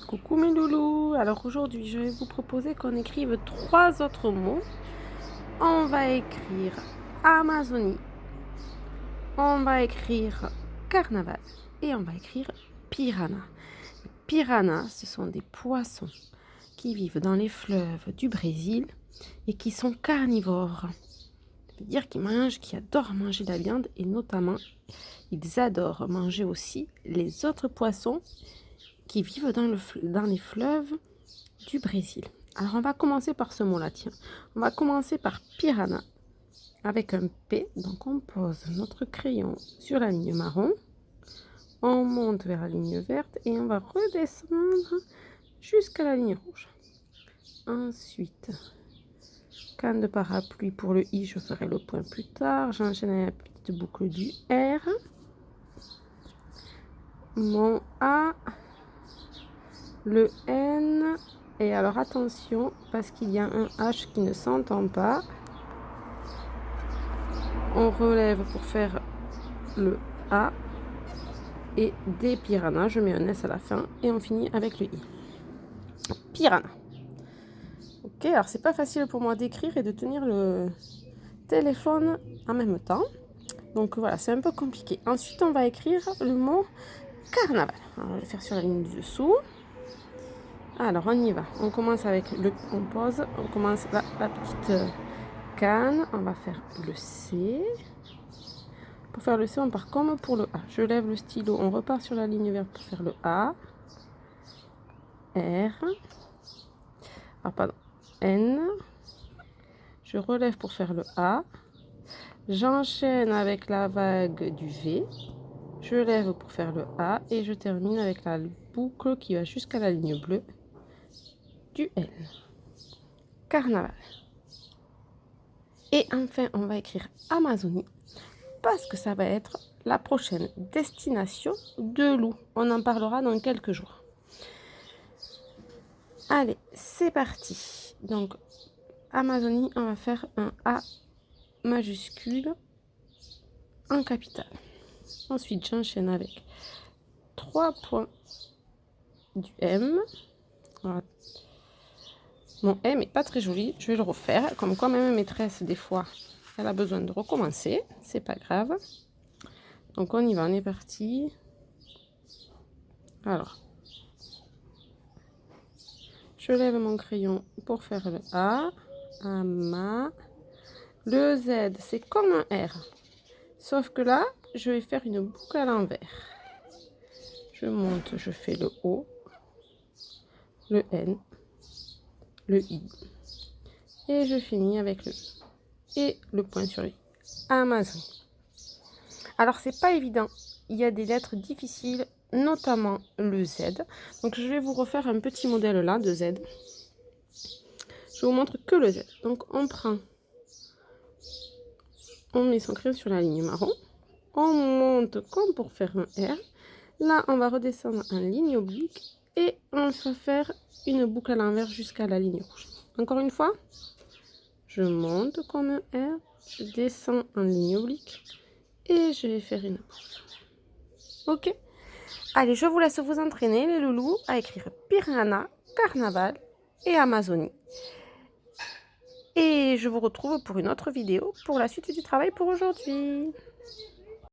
Coucou mes loulous, alors aujourd'hui je vais vous proposer qu'on écrive 3 autres mots. On va écrire Amazonie, on va écrire carnaval et on va écrire piranha. Piranha, ce sont des poissons qui vivent dans les fleuves du Brésil et qui sont carnivores. Ça veut dire qu'ils mangent, qu'ils adorent manger de la viande et notamment ils adorent manger aussi les autres poissons qui vivent dans les fleuves du Brésil. Alors on va commencer par ce mot-là, tiens. On va commencer par piranha avec un P. Donc on pose notre crayon sur la ligne marron. On monte vers la ligne verte et on va redescendre jusqu'à la ligne rouge. Ensuite, canne de parapluie pour le I, je ferai le point plus tard. J'enchaîne avec la petite boucle du R. Mon A, le N, et alors attention parce qu'il y a un H qui ne s'entend pas. On relève pour faire le A et des piranhas, je mets un S à la fin et on finit avec le I. Piranha. Ok, alors c'est pas facile pour moi d'écrire et de tenir le téléphone en même temps. Donc voilà, c'est un peu compliqué. Ensuite, on va écrire le mot carnaval. Alors, on va le faire sur la ligne du dessous. Alors, on y va. On commence avec le... On pose. On commence la petite canne. On va faire le C. Pour faire le C, on part comme pour le A. Je lève le stylo. On repart sur la ligne verte pour faire le A. R. Ah, pardon. N. Je relève pour faire le A. J'enchaîne avec la vague du V. Je lève pour faire le A. Et je termine avec la boucle qui va jusqu'à la ligne bleue du L. Carnaval. Et enfin, on va écrire Amazonie parce que ça va être la prochaine destination de loup. On en parlera dans quelques jours. Allez, c'est parti. Donc, Amazonie, on va faire un A majuscule en capitale. Ensuite, j'enchaîne avec 3 points du M. Voilà. Mon M n'est pas très joli, je vais le refaire. Comme quoi, même maîtresse, des fois, elle a besoin de recommencer. C'est pas grave. Donc, on y va, on est parti. Alors, je lève mon crayon pour faire le A. Ama. Le Z, c'est comme un R. Sauf que là, je vais faire une boucle à l'envers. Je monte, je fais le O, le N, le I. Et je finis avec le I. Et le point sur le I. Amazon. Alors, c'est pas évident. Il y a des lettres difficiles, notamment le Z. Donc, je vais vous refaire un petit modèle là de Z. Je vous montre que le Z. Donc, on prend, on met son crayon sur la ligne marron. On monte comme pour faire un R. Là, on va redescendre en ligne oblique et on va faire une boucle à l'envers jusqu'à la ligne rouge. Encore une fois, je monte comme un R, je descends en ligne oblique et je vais faire une boucle. Ok? Allez, je vous laisse vous entraîner, les loulous, à écrire piranha, carnaval et Amazonie. Et je vous retrouve pour une autre vidéo pour la suite du travail pour aujourd'hui.